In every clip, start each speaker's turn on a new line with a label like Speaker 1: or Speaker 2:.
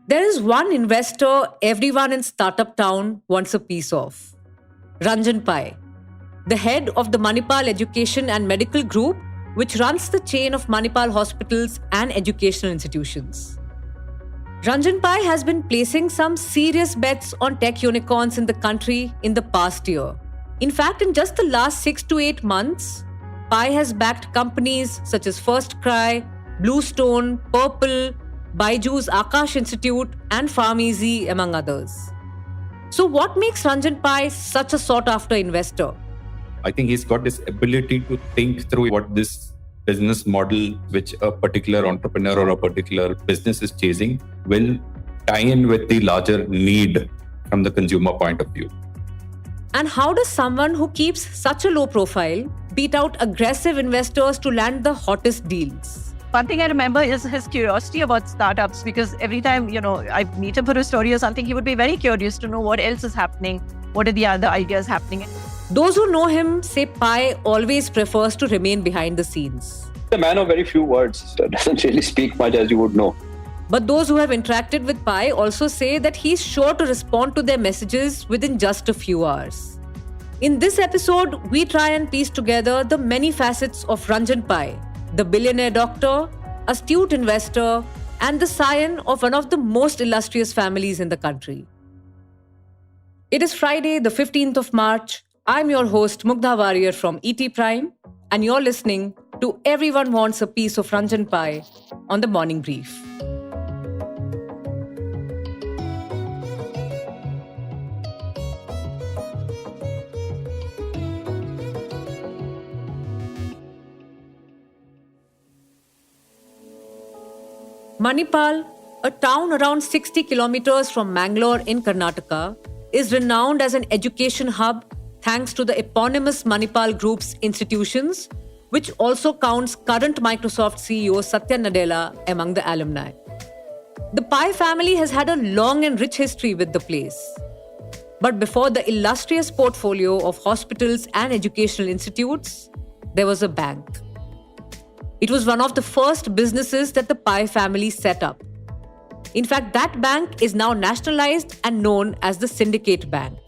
Speaker 1: There is one investor everyone in Startup Town wants a piece of: Ranjan Pai, the head of the Manipal Education and Medical Group, which runs the chain of Manipal hospitals and educational institutions. Ranjan Pai has been placing some serious bets on tech unicorns in the country in the past year. In fact, in just the last 6 to 8 months, Pai has backed companies such as First Cry, Bluestone, Purple, Baiju's Akash Institute, and PharmEasy, among others. So, what makes Ranjan Pai such a sought after investor?
Speaker 2: I think he's got this ability to think through what this business model, which a particular entrepreneur or a particular business is chasing, will tie in with the larger need from the consumer point of view.
Speaker 1: And how does someone who keeps such a low profile beat out aggressive investors to land the hottest deals?
Speaker 3: One thing I remember is his curiosity about startups, because every time, I meet him for a story or something, he would be very curious to know what else is happening, what are the other ideas happening.
Speaker 1: Those who know him say Pai always prefers to remain behind the scenes.
Speaker 4: The man of very few words, so doesn't really speak much, as you would know.
Speaker 1: But those who have interacted with Pai also say that he's sure to respond to their messages within just a few hours. In this episode, we try and piece together the many facets of Ranjan Pai, the billionaire doctor, astute investor, and the scion of one of the most illustrious families in the country. It is Friday, the 15th of March. I'm your host, Mugdha Warrior from ET Prime, and you're listening to Everyone Wants a Piece of Ranjan Pai on the Morning Brief. Manipal, a town around 60 kilometers from Mangalore in Karnataka, is renowned as an education hub thanks to the eponymous Manipal Group's institutions, which also counts current Microsoft CEO Satya Nadella among the alumni. The Pai family has had a long and rich history with the place. But before the illustrious portfolio of hospitals and educational institutes, there was a bank. It was one of the first businesses that the Pai family set up. In fact, that bank is now nationalized and known as the Syndicate Bank.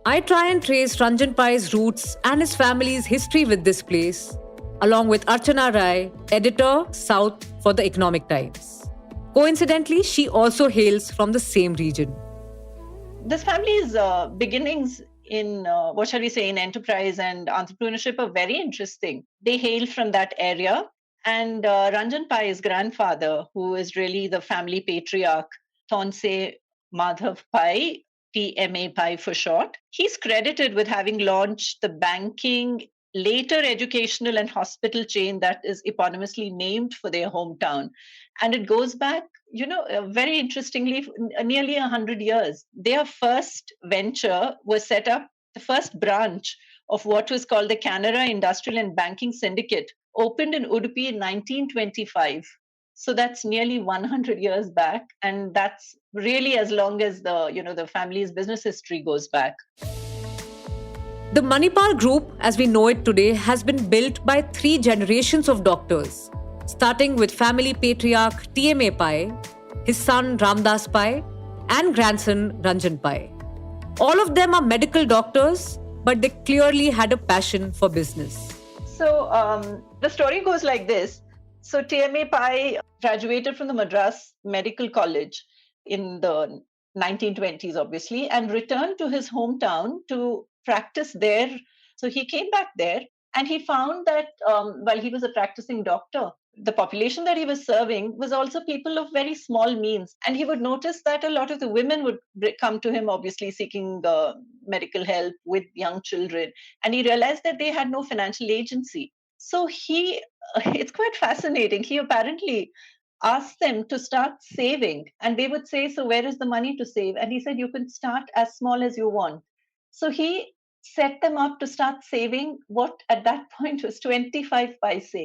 Speaker 1: I try and trace Ranjan Pai's roots and his family's history with this place, along with Archana Rai, editor, South for the Economic Times. Coincidentally, she also hails from the same region.
Speaker 3: This family's beginnings in, in enterprise and entrepreneurship are very interesting. They hail from that area. And Ranjan Pai's grandfather, who is really the family patriarch, Thonse Madhav Pai, TMA Pai for short, he's credited with having launched the banking, later educational and hospital chain that is eponymously named for their hometown. And it goes back, very interestingly, nearly 100 years. Their first venture was set up, the first branch of what was called the Canara Industrial and Banking Syndicate, opened in Udupi in 1925. So that's nearly 100 years back. And that's really as long as the family's business history goes back.
Speaker 1: The Manipal Group, as we know it today, has been built by 3 generations of doctors, starting with family patriarch TMA Pai, his son Ramdas Pai, and grandson Ranjan Pai. All of them are medical doctors, but they clearly had a passion for business.
Speaker 3: So the story goes like this. So TMA Pai graduated from the Madras Medical College in the 1920s, obviously, and returned to his hometown to practice there. So he came back there and he found that while he was a practicing doctor, the population that he was serving was also people of very small means. And he would notice that a lot of the women would come to him, obviously seeking medical help with young children. And he realized that they had no financial agency. So it's quite fascinating. He apparently asked them to start saving. And they would say, so where is the money to save? And he said, you can start as small as you want. So he set them up to start saving what at that point was 25 paise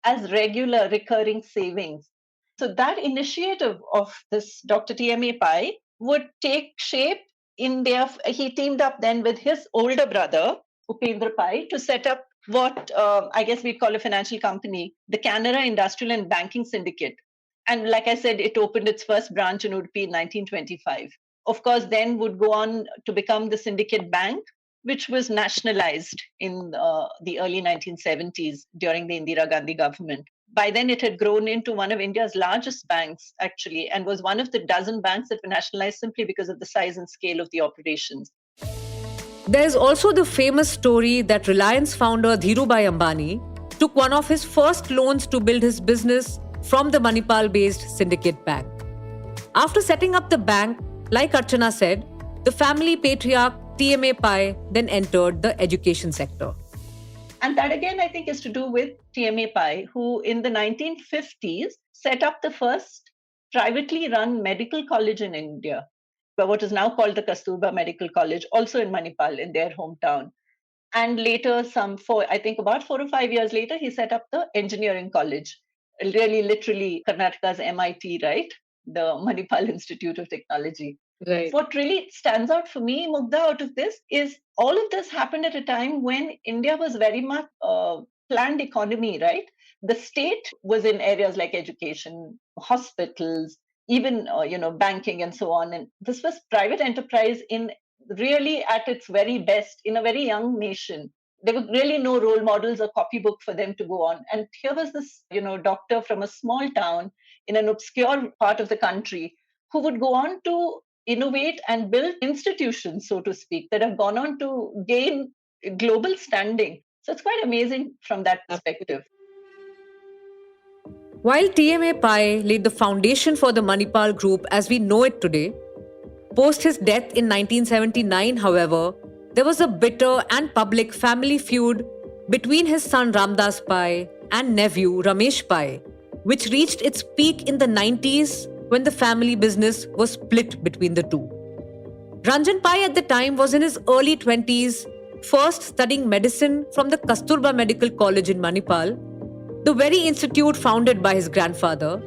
Speaker 3: as regular recurring savings. So that initiative of this Dr. TMA Pai would take shape he teamed up then with his older brother, Upendra Pai, to set up what I guess we'd call a financial company, the Canara Industrial and Banking Syndicate. And like I said, it opened its first branch in Udupi in 1925. Of course, then would go on to become the Syndicate Bank, which was nationalized in the early 1970s during the Indira Gandhi government. By then, it had grown into one of India's largest banks, actually, and was one of the dozen banks that were nationalized simply because of the size and scale of the operations.
Speaker 1: There's also the famous story that Reliance founder Dhirubhai Ambani took one of his first loans to build his business from the Manipal-based Syndicate Bank. After setting up the bank, like Archana said, the family patriarch TMA Pai then entered the education sector.
Speaker 3: And that again, I think, is to do with TMA Pai, who in the 1950s set up the first privately run medical college in India, what is now called the Kasturba Medical College, also in Manipal, in their hometown. And later, about 4 or 5 years later, he set up the engineering college, really literally Karnataka's MIT, right? The Manipal Institute of Technology.
Speaker 1: Right.
Speaker 3: What really stands out for me, Mugdha, out of this is all of this happened at a time when India was very much planned economy, right? The state was in areas like education, hospitals, even banking and so on. And this was private enterprise in really at its very best in a very young nation. There were really no role models or copybook for them to go on. And here was this, doctor from a small town in an obscure part of the country who would go on to innovate and build institutions, so to speak, that have gone on to gain global standing. So it's quite amazing from that perspective.
Speaker 1: While TMA Pai laid the foundation for the Manipal Group as we know it today, post his death in 1979, however, there was a bitter and public family feud between his son Ramdas Pai and nephew Ramesh Pai, which reached its peak in the 90s when the family business was split between the two. Ranjan Pai at the time was in his early 20s, first studying medicine from the Kasturba Medical College in Manipal, the very institute founded by his grandfather,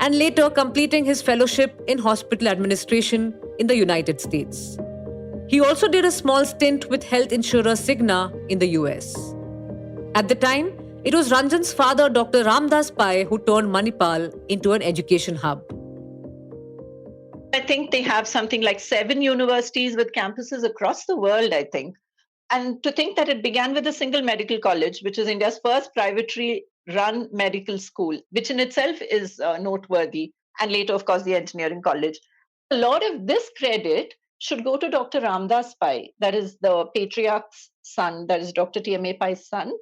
Speaker 1: and later completing his fellowship in hospital administration in the United States. He also did a small stint with health insurer Cigna in the US. At the time, it was Ranjan's father, Dr. Ramdas Pai, who turned Manipal into an education hub.
Speaker 3: I think they have something like 7 universities with campuses across the world, I think. And to think that it began with a single medical college, which is India's first privately run medical school, which in itself is noteworthy. And later, of course, the engineering college. A lot of this credit should go to Dr. Ramdas Pai, that is the patriarch's son, that is Dr. TMA Pai's son,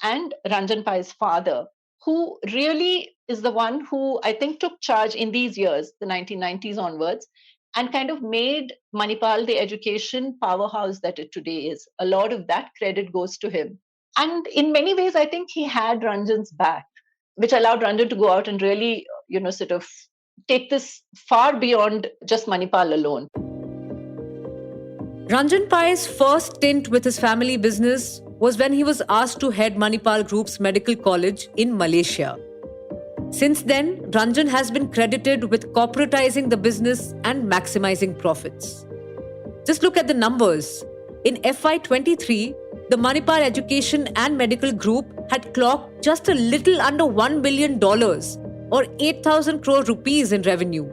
Speaker 3: and Ranjan Pai's father, who really is the one who I think took charge in these years, the 1990s onwards, and kind of made Manipal the education powerhouse that it today is. A lot of that credit goes to him. And in many ways, I think he had Ranjan's back, which allowed Ranjan to go out and really, sort of take this far beyond just Manipal alone.
Speaker 1: Ranjan Pai's first stint with his family business was when he was asked to head Manipal Group's medical college in Malaysia. Since then, Ranjan has been credited with corporatizing the business and maximizing profits. Just look at the numbers. In FY23, the Manipal Education and Medical Group had clocked just a little under $1 billion or 8,000 crore rupees in revenue,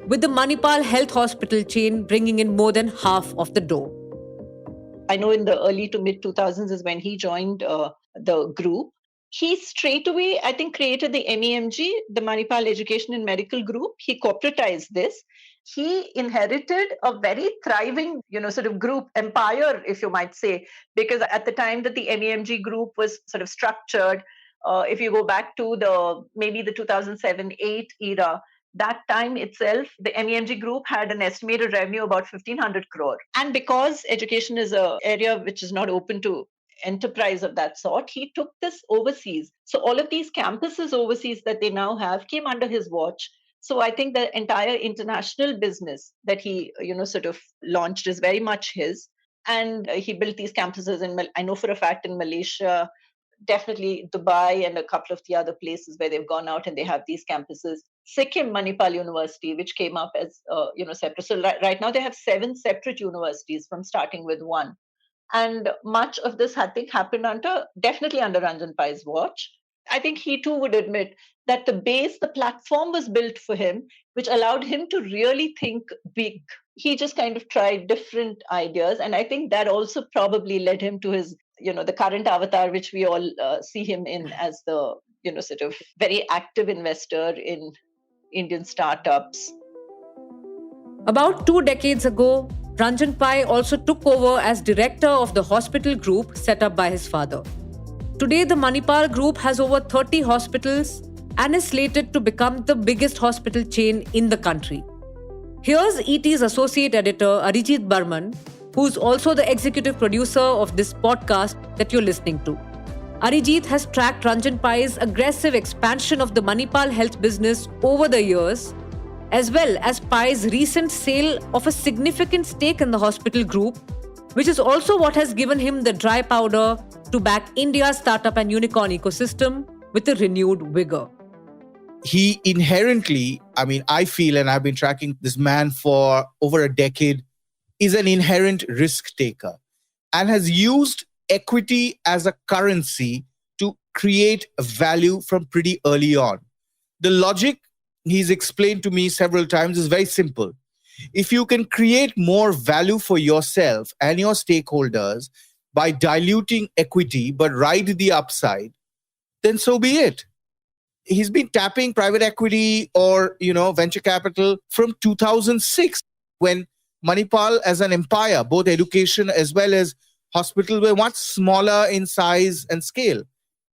Speaker 1: with the Manipal Health Hospital chain bringing in more than half of the dough.
Speaker 3: I know in the early to mid 2000s is when he joined the group. He straight away, I think, created the MEMG, the Manipal Education and Medical Group. He corporatized this. He inherited a very thriving, sort of group empire, if you might say, because at the time that the MEMG group was sort of structured, if you go back to maybe the 2007-8 era, that time itself, the MEMG group had an estimated revenue about 1,500 crore. And because education is an area which is not open to enterprise of that sort, he took this overseas. So all of these campuses overseas that they now have came under his watch. So I think the entire international business that he, sort of launched is very much his. And he built these campuses I know for a fact in Malaysia, definitely Dubai and a couple of the other places where they've gone out and they have these campuses. Sikkim Manipal University, which came up as, separate. So right now they have 7 separate universities from starting with 1. And much of this, I think, happened definitely under Ranjan Pai's watch. I think he too would admit that the platform was built for him, which allowed him to really think big. He just kind of tried different ideas. And I think that also probably led him to his, the current avatar, which we all see him in as the, sort of very active investor in Indian startups.
Speaker 1: About 2 decades ago, Ranjan Pai also took over as director of the hospital group set up by his father. Today, the Manipal Group has over 30 hospitals and is slated to become the biggest hospital chain in the country. Here's ET's associate editor Arijit Barman, who's also the executive producer of this podcast that you're listening to. Arijit has tracked Ranjan Pai's aggressive expansion of the Manipal health business over the years, as well as Pai's recent sale of a significant stake in the hospital group, which is also what has given him the dry powder to back India's startup and unicorn ecosystem with a renewed vigor.
Speaker 5: He inherently, I feel, and I've been tracking this man for over a decade, is an inherent risk taker and has used equity as a currency to create value from pretty early on. The logic he's explained to me several times is very simple. If you can create more value for yourself and your stakeholders by diluting equity but ride the upside, then so be it. He's been tapping private equity or, venture capital from 2006 when Manipal as an empire, both education as well as hospital, were much smaller in size and scale.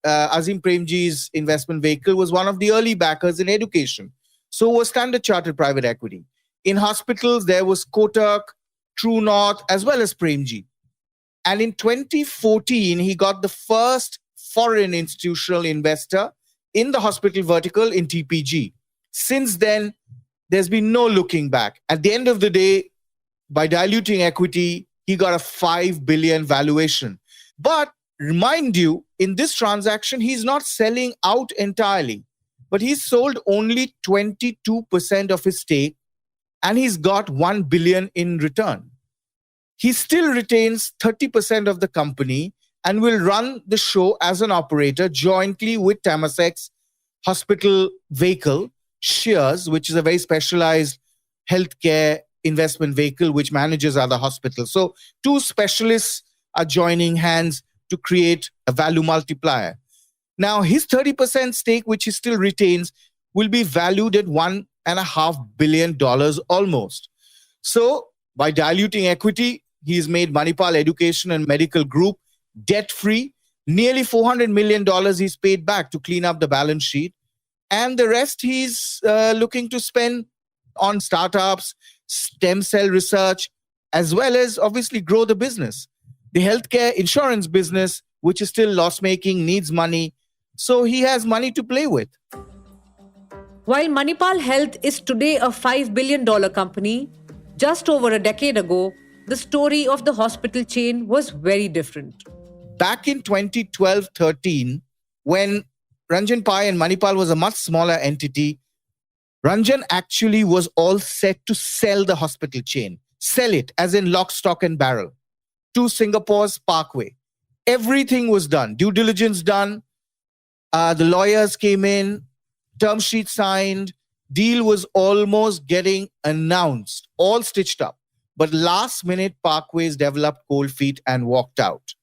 Speaker 5: Azim Premji's investment vehicle was one of the early backers in education. So was Standard Chartered Private Equity. In hospitals, there was Kotak, True North, as well as Premji. And in 2014, he got the first foreign institutional investor in the hospital vertical in TPG. Since then, there's been no looking back. At the end of the day, by diluting equity, he got a 5 billion valuation. But remind you, in this transaction, he's not selling out entirely, but he's sold only 22% of his stake and he's got 1 billion in return. He still retains 30% of the company and will run the show as an operator jointly with Temasek's hospital vehicle, Shears, which is a very specialized healthcare investment vehicle which manages other hospitals. So 2 specialists are joining hands to create a value multiplier. Now, his 30% stake, which he still retains, will be valued at $1.5 billion almost. So by diluting equity, he's made Manipal Education and Medical Group debt-free. Nearly $400 million he's paid back to clean up the balance sheet. And the rest he's looking to spend on startups, stem cell research, as well as obviously grow the business. The healthcare insurance business, which is still loss-making, needs money. So he has money to play with.
Speaker 1: While Manipal Health is today a $5 billion company, just over a decade ago, the story of the hospital chain was very different.
Speaker 5: Back in 2012-13, when Ranjan Pai and Manipal was a much smaller entity, Ranjan actually was all set to sell the hospital chain. Sell it, as in lock, stock and barrel, to Singapore's Parkway. Everything was done. Due diligence done. The lawyers came in. Term sheet signed. Deal was almost getting announced. All stitched up. But last minute, Parkways developed cold feet and walked out.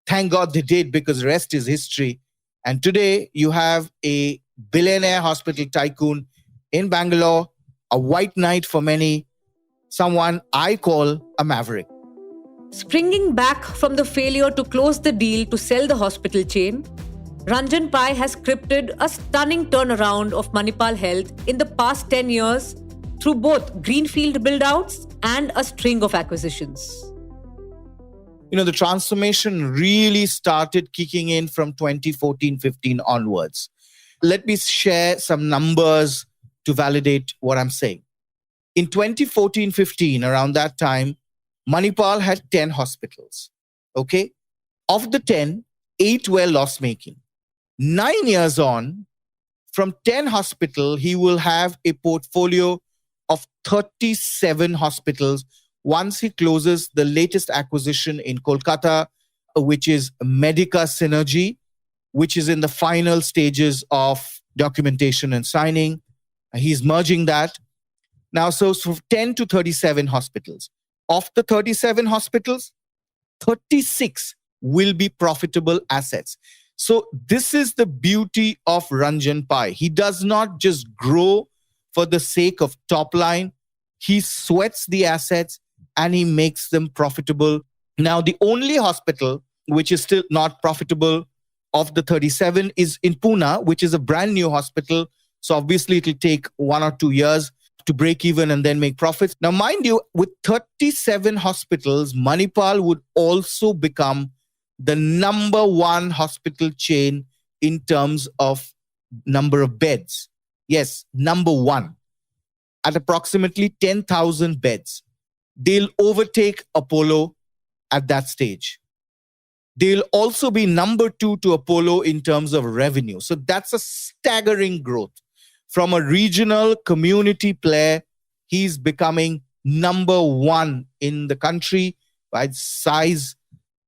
Speaker 5: Thank God they did, because rest is history. And today you have a billionaire hospital tycoon in Bangalore, a white knight for many, someone I call a maverick.
Speaker 1: Springing back from the failure to close the deal to sell the hospital chain, Ranjan Pai has scripted a stunning turnaround of Manipal Health in the past 10 years through both greenfield build-outs and a string of acquisitions.
Speaker 5: The transformation really started kicking in from 2014-15 onwards. Let me share some numbers to validate what I'm saying. In 2014-15, around that time, Manipal had 10 hospitals. Okay? Of the 10, 8 were loss-making. 9 years on, from 10 hospitals, he will have a portfolio of 37 hospitals once he closes the latest acquisition in Kolkata, which is Medica Synergy, which is in the final stages of documentation and signing. He's merging that. Now, so 10 to 37 hospitals. Of the 37 hospitals, 36 will be profitable assets. So this is the beauty of Ranjan Pai. He does not just grow for the sake of top line. He sweats the assets and he makes them profitable. Now, the only hospital which is still not profitable of the 37 is in Pune, which is a brand new hospital. So obviously it will take 1 or 2 years to break even and then make profits. Now, mind you, with 37 hospitals, Manipal would also become the number one hospital chain in terms of number of beds. Yes, number one at approximately 10,000 beds. They'll overtake Apollo at that stage. They'll also be number two to Apollo in terms of revenue. So that's a staggering growth. From a regional community player, he's becoming number one in the country by size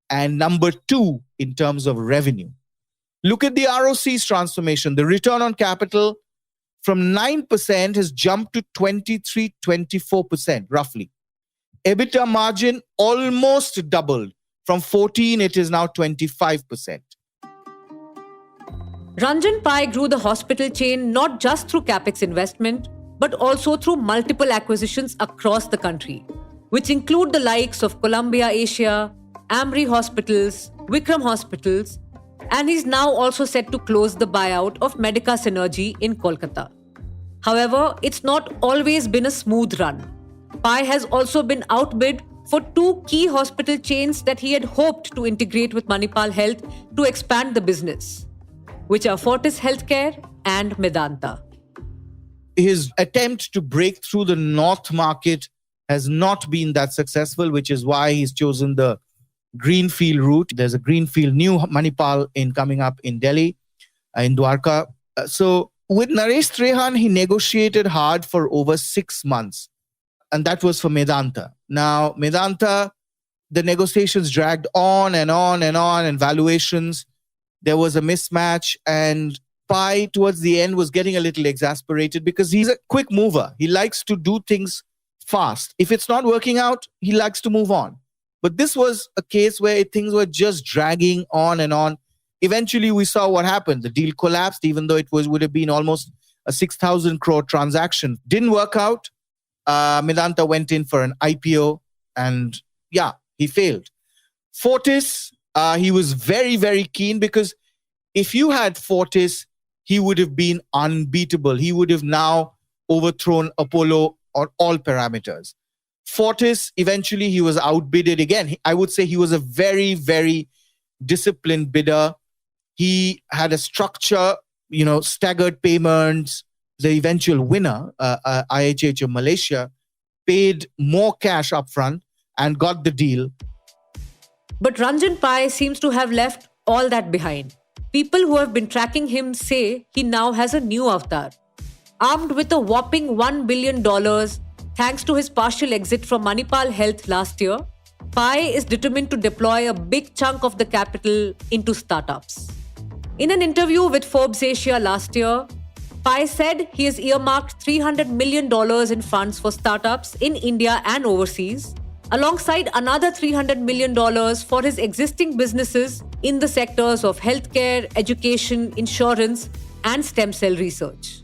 Speaker 5: and number two in terms of revenue. Look at the ROC's transformation. The return on capital from 9% has jumped to 23, 24% roughly. EBITDA margin almost doubled. From 14, it is now 25%.
Speaker 1: Ranjan Pai grew the hospital chain not just through capex investment, but also through multiple acquisitions across the country, which include the likes of Columbia Asia, Amri Hospitals, Vikram Hospitals, and he's now also set to close the buyout of Medica Synergy in Kolkata. However, it's not always been a smooth run. Pai has also been outbid for two key hospital chains that he had hoped to integrate with Manipal Health to expand the business, which are Fortis Healthcare and Medanta.
Speaker 5: His attempt to break through the North market has not been that successful, which is why he's chosen the greenfield route. There's a greenfield new Manipal coming up in Delhi, in Dwarka. So with Naresh Trehan, he negotiated hard for over 6 months. And that was for Medanta. Now, Medanta, the negotiations dragged on and on and on, and valuations. There was a mismatch, and Pai towards the end was getting a little exasperated because he's a quick mover. He likes to do things fast. If it's not working out, he likes to move on. But this was a case where things were just dragging on and on. Eventually, we saw what happened. The deal collapsed, even though it would have been almost a 6,000 crore transaction. Didn't work out. Medanta went in for an IPO, and he failed. Fortis, he was very, very keen because if you had Fortis, he would have been unbeatable. He would have now overthrown Apollo on all parameters. Fortis, eventually he was outbidded again. I would say he was a very, very disciplined bidder. He had a structure, staggered payments. The eventual winner, IHH of Malaysia, paid more cash upfront and got the deal.
Speaker 1: But Ranjan Pai seems to have left all that behind. People who have been tracking him say he now has a new avatar. Armed with a whopping $1 billion, thanks to his partial exit from Manipal Health last year, Pai is determined to deploy a big chunk of the capital into startups. In an interview with Forbes Asia last year, Pai said he has earmarked $300 million in funds for startups in India and overseas, alongside another $300 million for his existing businesses in the sectors of healthcare, education, insurance, and stem cell research.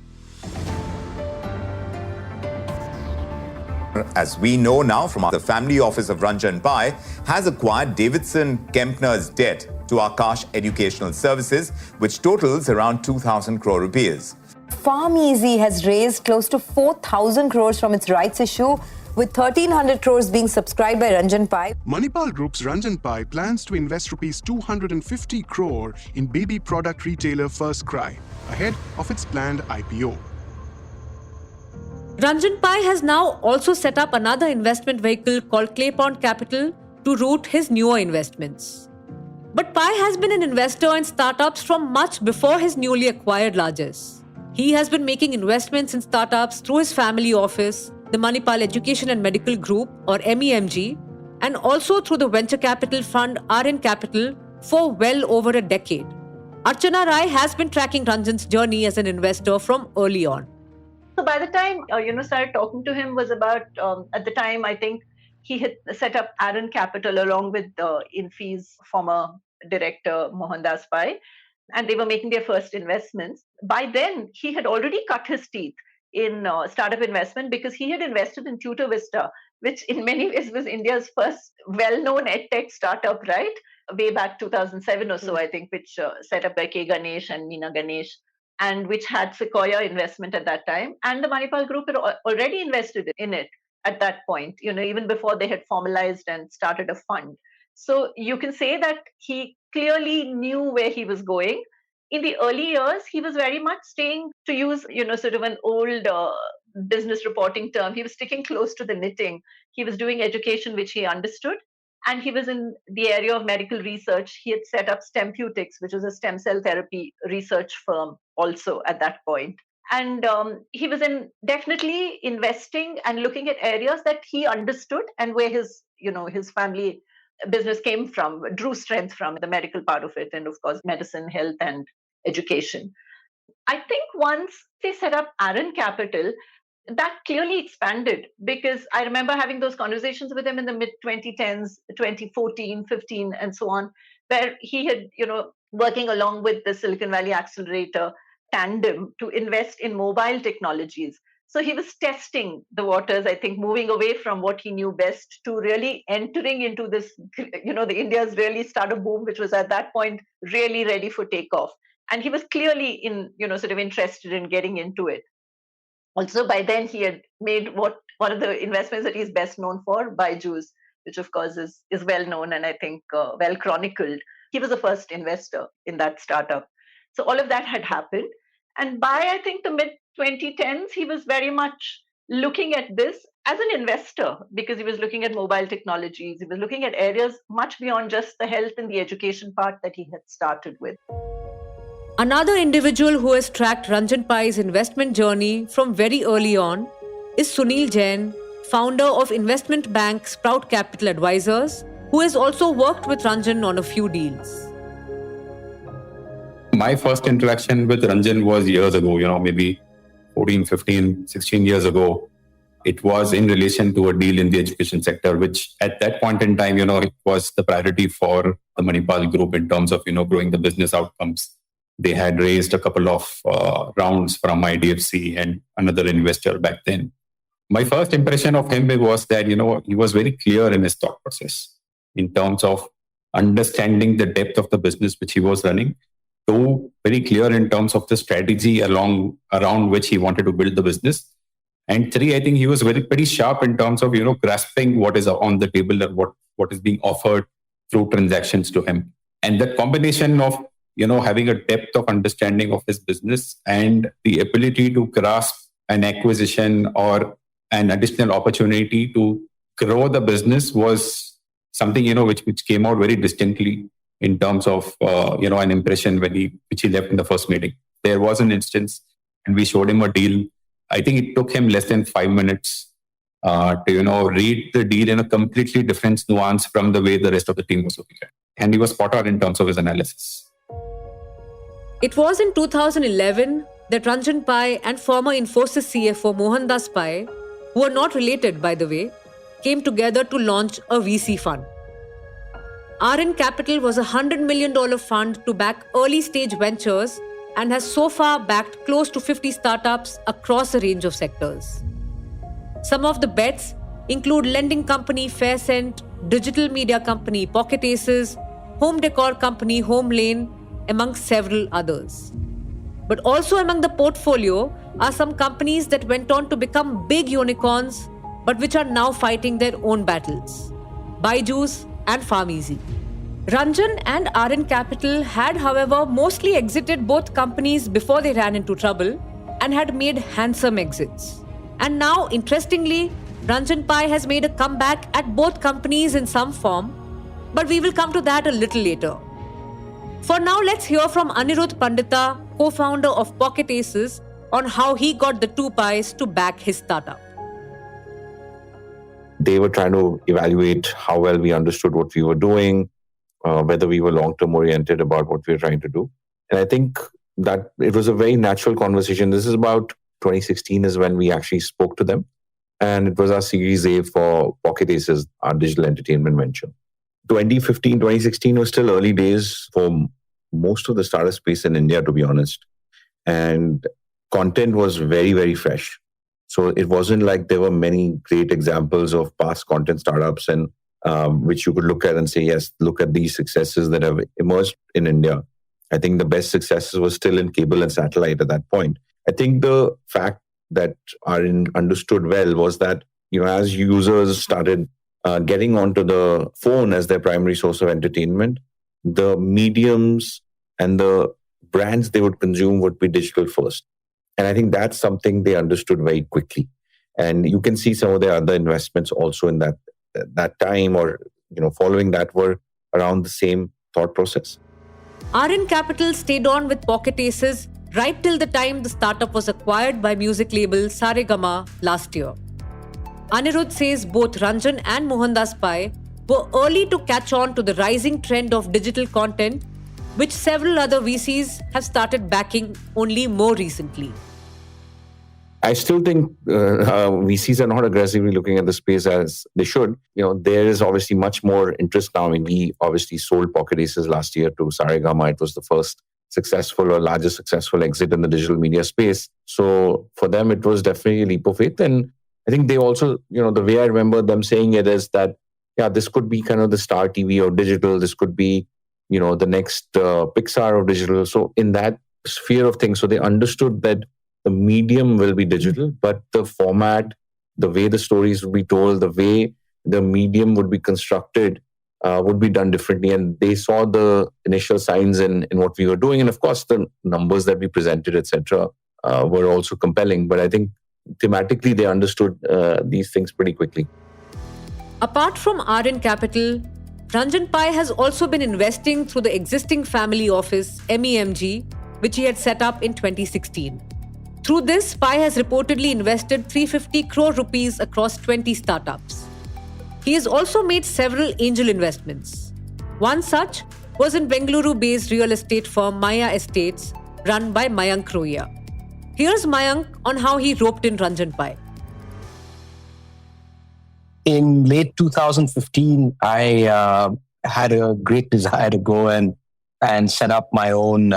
Speaker 6: As we know now from the family office of Ranjan Pai, has acquired Davidson Kempner's debt to Akash Educational Services, which totals around 2,000 crore rupees.
Speaker 7: PharmEasy has raised close to 4,000 crores from its rights issue, with 1,300 crores being subscribed by Ranjan Pai.
Speaker 8: Manipal Group's Ranjan Pai plans to invest rupees 250 crore in baby product retailer First Cry, ahead of its planned IPO.
Speaker 1: Ranjan Pai has now also set up another investment vehicle called Claypond Capital to route his newer investments. But Pai has been an investor in startups from much before his newly acquired largesse. He has been making investments in startups through his family office, the Manipal Education and Medical Group or MEMG, and also through the venture capital fund RN Capital for well over a decade. Archana Rai has been tracking Ranjan's journey as an investor from early on.
Speaker 3: So by the time started talking to him was about at the time I think he had set up Aaron Capital along with Infi's former director Mohandas Pai, and they were making their first investments. By then, he had already cut his teeth in startup investment because he had invested in Tutor Vista, which in many ways was India's first well-known edtech startup, right? Way back 2007 or so, I think, which set up by K. Ganesh and Meena Ganesh, and which had Sequoia investment at that time. And the Manipal Group had already invested in it at that point, even before they had formalized and started a fund. So you can say that he clearly knew where he was going. In the early years, he was very much staying, to use, sort of an old business reporting term, he was sticking close to the knitting. He was doing education, which he understood. And he was in the area of medical research. He had set up Stempeutics, which was a stem cell therapy research firm also at that point. And he was definitely investing and looking at areas that he understood and where his family business came from, drew strength from, the medical part of it, and of course, medicine, health, and education. I think once they set up Aaron Capital, that clearly expanded, because I remember having those conversations with him in the mid 2010s, 2014, 15, and so on, where he had, working along with the Silicon Valley Accelerator tandem to invest in mobile technologies. So he was testing the waters, I think, moving away from what he knew best to really entering into this, the India's really startup boom, which was at that point really ready for takeoff. And he was clearly sort of interested in getting into it. Also, by then, he had made one of the investments that he's best known for, Byju's, which of course is well known and I think well chronicled. He was the first investor in that startup. So all of that had happened. And by, I think, the mid 2010s, he was very much looking at this as an investor, because he was looking at mobile technologies. He was looking at areas much beyond just the health and the education part that he had started with.
Speaker 1: Another individual who has tracked Ranjan Pai's investment journey from very early on is Sunil Jain, founder of investment bank Sprout Capital Advisors, who has also worked with Ranjan on a few deals.
Speaker 2: My first interaction with Ranjan was years ago, maybe 14, 15, 16 years ago. It was in relation to a deal in the education sector, which at that point in time, it was the priority for the Manipal Group in terms of, growing the business outcomes. They had raised a couple of rounds from IDFC and another investor back then. My first impression of him was that, he was very clear in his thought process in terms of understanding the depth of the business which he was running. Two, very clear in terms of the strategy around which he wanted to build the business. And three, I think he was pretty sharp in terms of, grasping what is on the table and what is being offered through transactions to him. And the combination of, having a depth of understanding of his business and the ability to grasp an acquisition or an additional opportunity to grow the business was something, which came out very distinctly in terms of, an impression which he left in the first meeting. There was an instance and we showed him a deal. I think it took him less than 5 minutes to, read the deal in a completely different nuance from the way the rest of the team was looking at it. And he was spot on in terms of his analysis.
Speaker 1: It was in 2011 that Ranjan Pai and former Infosys CFO Mohandas Pai, who are not related by the way, came together to launch a VC fund. RN Capital was a $100 million fund to back early stage ventures and has so far backed close to 50 startups across a range of sectors. Some of the bets include lending company Faircent, digital media company Pocket Aces, home decor company Home Lane, among several others. But also among the portfolio are some companies that went on to become big unicorns, but which are now fighting their own battles. Byju's and PharmEasy. Ranjan and RN Capital had, however, mostly exited both companies before they ran into trouble and had made handsome exits. And now, interestingly, Ranjan Pai has made a comeback at both companies in some form, but we will come to that a little later. For now, let's hear from Anirudh Pandita, co-founder of Pocket Aces, on how he got the two Pais to back his startup.
Speaker 9: they were trying to evaluate how well we understood what we were doing, whether we were long-term oriented about what we were trying to do. And I think that it was a very natural conversation. This is about 2016 is when we actually spoke to them. And it was our Series A for Pocket Aces, our digital entertainment venture. 2015, 2016 was still early days for most of the startup space in India, to be honest. And content was very, very fresh. So it wasn't like there were many great examples of past content startups and which you could look at and say, yes, look at these successes that have emerged in India. I think the best successes were still in cable and satellite at that point. I think the fact that Arin understood well was that, as users started getting onto the phone as their primary source of entertainment, the mediums and the brands they would consume would be digital first. And I think that's something they understood very quickly. And you can see some of their other investments also in that time or following that were around the same thought process.
Speaker 1: Arin Capital stayed on with Pocket Aces right till the time the startup was acquired by music label Saregama last year. Anirudh says both Ranjan and Mohandas Pai were early to catch on to the rising trend of digital content, which several other VCs have started backing only more recently.
Speaker 9: I still think VCs are not aggressively looking at the space as they should. There is obviously much more interest now. I mean, we obviously sold Pocket Aces last year to Saregama. It was the first successful or largest successful exit in the digital media space. So for them, it was definitely a leap of faith. And I think they also, the way I remember them saying it is that, this could be kind of the Star TV of digital. This could be, the next Pixar of digital. So in that sphere of things, so they understood that the medium will be digital, but the format, the way the stories would be told, the way the medium would be constructed would be done differently. And they saw the initial signs in what we were doing. And of course, the numbers that we presented, etc., were also compelling. But I think thematically, they understood these things pretty quickly.
Speaker 1: Apart from Arin Capital, Ranjan Pai has also been investing through the existing family office, MEMG, which he had set up in 2016. Through this, Pai has reportedly invested 350 crore rupees across 20 startups. He has also made several angel investments. One such was in Bengaluru-based real estate firm Maya Estates, run by Mayank Roya. Here's Mayank on how he roped in Ranjan Pai.
Speaker 10: In late 2015, I had a great desire to go and set up my own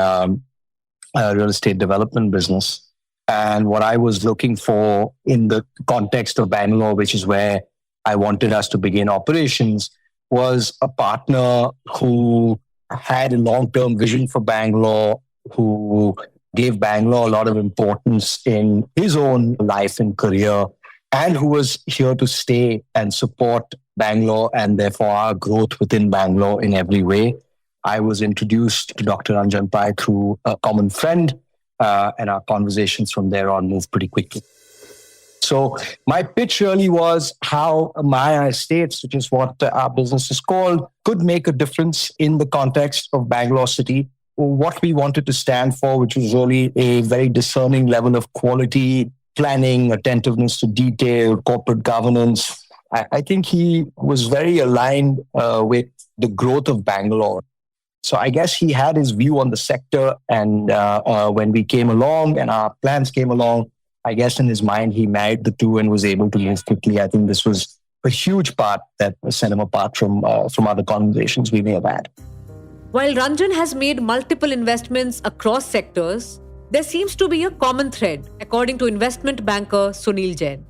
Speaker 10: real estate development business. And what I was looking for in the context of Bangalore, which is where I wanted us to begin operations, was a partner who had a long-term vision for Bangalore, who gave Bangalore a lot of importance in his own life and career, and who was here to stay and support Bangalore and therefore our growth within Bangalore in every way. I was introduced to Dr. Ranjan Pai through a common friend, and our conversations from there on moved pretty quickly. So my pitch really was how Maya Estates, which is what our business is called, could make a difference in the context of Bangalore city. What we wanted to stand for, which was really a very discerning level of quality, planning, attentiveness to detail, corporate governance. I think he was very aligned with the growth of Bangalore. So I guess he had his view on the sector. And when we came along and our plans came along, I guess in his mind, he married the two and was able to move quickly. I think this was a huge part that set him apart from other conversations we may have had.
Speaker 1: While Ranjan has made multiple investments across sectors, there seems to be a common thread, according to investment banker Sunil Jain.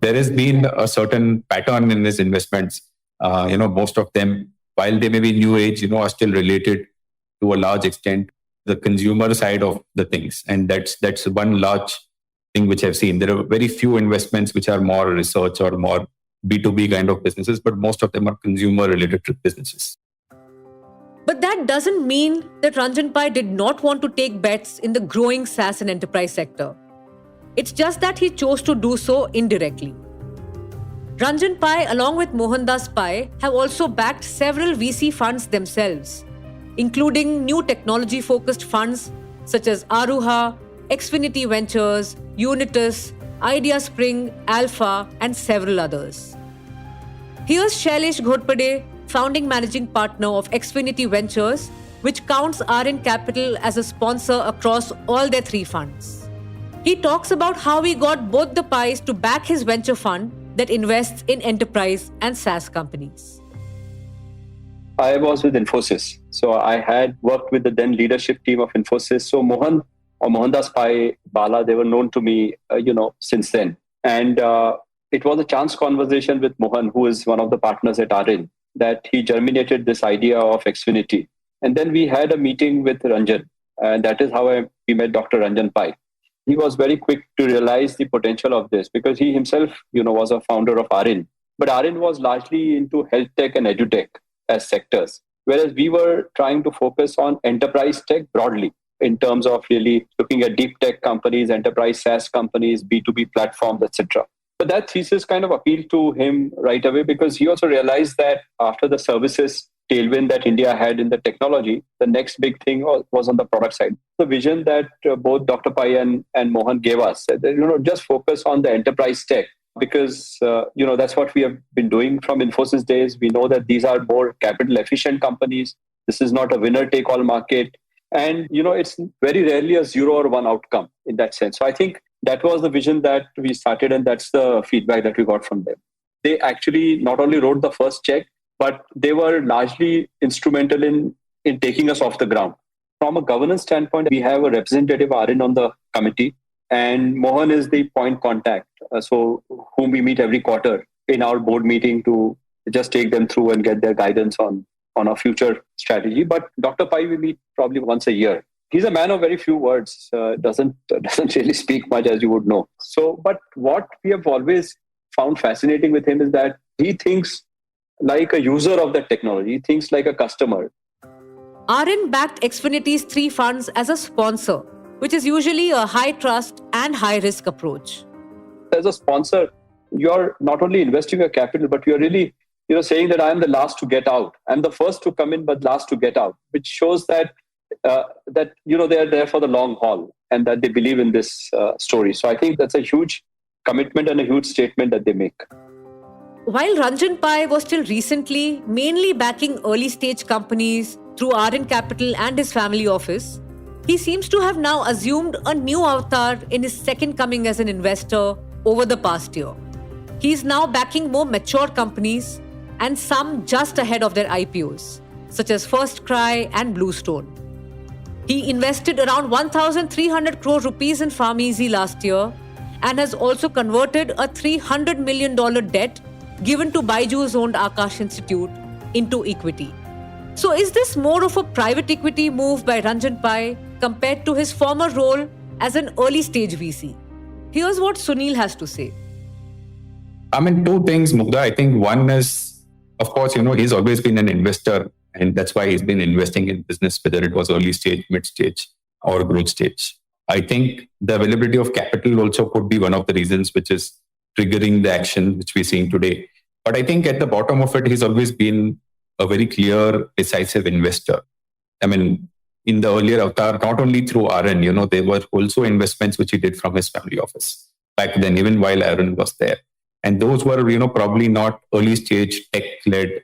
Speaker 2: There has been a certain pattern in his investments. Most of them, while they may be new age, are still related to a large extent the consumer side of the things. And that's one large thing which I've seen. There are very few investments which are more research or more B2B kind of businesses, but most of them are consumer related businesses.
Speaker 1: But that doesn't mean that Ranjan Pai did not want to take bets in the growing SaaS and enterprise sector. It's just that he chose to do so indirectly. Ranjan Pai, along with Mohandas Pai, have also backed several VC funds themselves, including new technology-focused funds such as Aruha, Xfinity Ventures, Unitus, Idea Spring, Alpha, and several others. Here's Shailesh Ghodpade, founding managing partner of Xfinity Ventures, which counts RN Capital as a sponsor across all their 3 funds. He talks about how he got both the pies to back his venture fund that invests in enterprise and SaaS companies.
Speaker 4: I was with Infosys. So I had worked with the then leadership team of Infosys. So Mohan or Mohandas Pai, Bala, they were known to me, since then. And it was a chance conversation with Mohan, who is one of the partners at RN, that he germinated this idea of Xfinity. And then we had a meeting with Ranjan. And that is how we met Dr. Ranjan Pai. He was very quick to realize the potential of this because he himself, was a founder of RN. But RN was largely into health tech and edutech as sectors, whereas we were trying to focus on enterprise tech broadly in terms of really looking at deep tech companies, enterprise SaaS companies, B2B platforms, etc. But that thesis kind of appealed to him right away because he also realized that after the services tailwind that India had in the technology, the next big thing was on the product side. The vision that both Dr. Pai and Mohan gave us, that, just focus on the enterprise tech. Because, that's what we have been doing from Infosys days. We know that these are more capital efficient companies. This is not a winner take all market. And, it's very rarely a 0 or 1 outcome in that sense. So I think that was the vision that we started, and that's the feedback that we got from them. They actually not only wrote the first check, but they were largely instrumental in taking us off the ground. From a governance standpoint, we have a representative RN on the committee. And Mohan is the point contact, so whom we meet every quarter in our board meeting to just take them through and get their guidance on our future strategy. But Dr. Pai we meet probably once a year. He's a man of very few words, doesn't really speak much, as you would know. So, but what we have always found fascinating with him is that he thinks like a user of the technology. He thinks like a customer.
Speaker 1: RN backed Xfinity's 3 funds as a sponsor, which is usually a high trust and high risk approach.
Speaker 4: As a sponsor, you're not only investing your capital, but you're really, saying that I'm the last to get out. I'm the first to come in, but last to get out, which shows that they are there for the long haul and that they believe in this story. So I think that's a huge commitment and a huge statement that they make.
Speaker 1: While Ranjan Pai was till recently mainly backing early stage companies through RN Capital and his family office, he seems to have now assumed a new avatar in his second coming as an investor over the past year. He is now backing more mature companies and some just ahead of their IPOs, such as First Cry and Bluestone. He invested around 1,300 crore rupees in PharmEasy last year and has also converted a $300 million debt given to Byju's-owned Akash Institute into equity. So is this more of a private equity move by Ranjan Pai compared to his former role as an early stage VC? Here's what Sunil has to say.
Speaker 2: 2 things, Mugdha. I think one is, of course, he's always been an investor, and that's why he's been investing in business, whether it was early stage, mid stage, or growth stage. I think the availability of capital also could be one of the reasons which is triggering the action which we're seeing today. But I think at the bottom of it, he's always been a very clear, decisive investor. In the earlier avatar, not only through RN, there were also investments which he did from his family office back then, even while RN was there. And those were, probably not early stage tech-led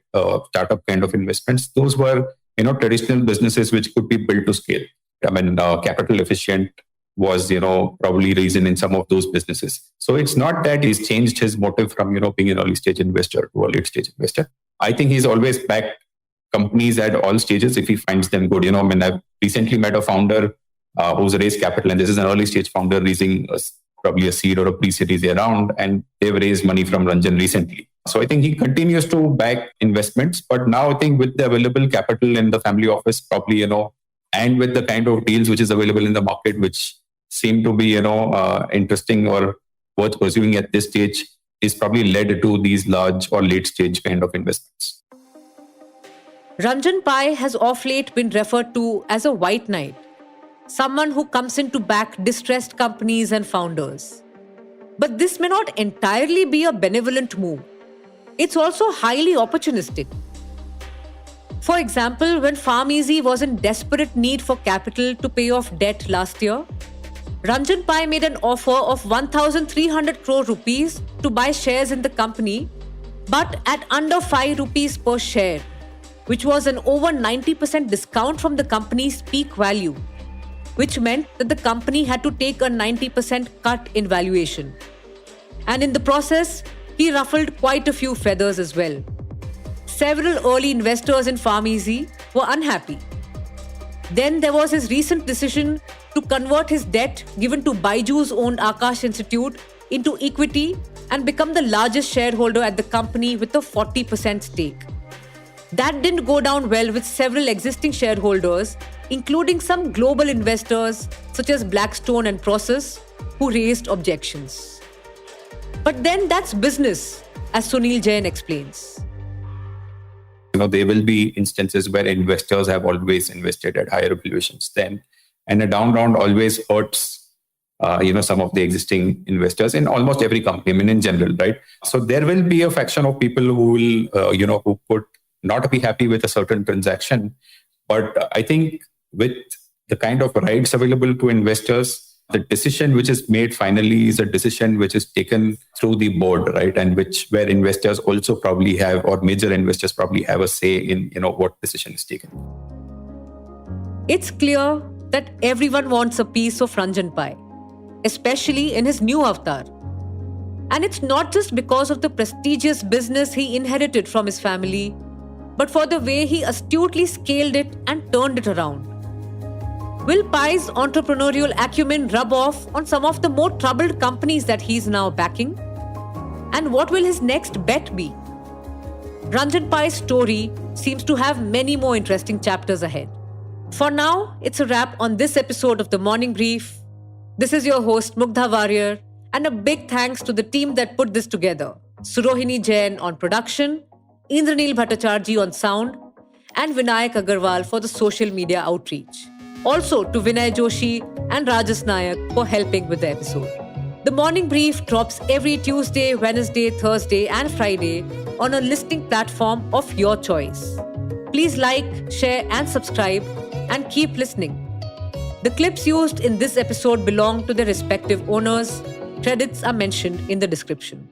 Speaker 2: startup kind of investments. Those were, traditional businesses which could be built to scale. Capital efficient was, probably reason in some of those businesses. So it's not that he's changed his motive from, being an early stage investor to a late stage investor. I think he's always backed companies at all stages if he finds them good. I've recently met a founder who's raised capital, and this is an early stage founder raising probably a seed or a pre-series A round, and they've raised money from Ranjan recently. So I think he continues to back investments, but now I think with the available capital in the family office, probably, and with the kind of deals which is available in the market, which seem to be, interesting or worth pursuing at this stage, is probably led to these large or late stage kind of investments.
Speaker 1: Ranjan Pai has of late been referred to as a white knight, someone who comes in to back distressed companies and founders. But this may not entirely be a benevolent move. It's also highly opportunistic. For example, when PharmEasy was in desperate need for capital to pay off debt last year, Ranjan Pai made an offer of 1,300 crore rupees to buy shares in the company but at under 5 rupees per share, which was an over 90% discount from the company's peak value, which meant that the company had to take a 90% cut in valuation. And in the process, he ruffled quite a few feathers as well. Several early investors in PharmEasy were unhappy. Then there was his recent decision to convert his debt given to Baiju's-owned Akash Institute into equity and become the largest shareholder at the company with a 40% stake. That didn't go down well with several existing shareholders, including some global investors such as Blackstone and Process, who raised objections. But then that's business, as Sunil Jain explains.
Speaker 2: There will be instances where investors have always invested at higher valuations then, and a down round always hurts some of the existing investors in almost every company, in general, right? So there will be a faction of people who will, who could not be happy with a certain transaction. But I think with the kind of rights available to investors, the decision which is made finally is a decision which is taken through the board, right? And where investors also probably have, or major investors probably have a say in, what decision is taken.
Speaker 1: It's clear that everyone wants a piece of Ranjan Pai, especially in his new avatar. And it's not just because of the prestigious business he inherited from his family, but for the way he astutely scaled it and turned it around. Will Pai's entrepreneurial acumen rub off on some of the more troubled companies that he's now backing? And what will his next bet be? Ranjan Pai's story seems to have many more interesting chapters ahead. For now, it's a wrap on this episode of The Morning Brief. This is your host, Mugdha Warrior, and a big thanks to the team that put this together. Surohini Jain on production, Indranil Bhattacharjee on sound, and Vinayak Agarwal for the social media outreach. Also to Vinay Joshi and Rajas Nayak for helping with the episode. The Morning Brief drops every Tuesday, Wednesday, Thursday, and Friday on a listening platform of your choice. Please like, share, and subscribe, and keep listening. The clips used in this episode belong to their respective owners. Credits are mentioned in the description.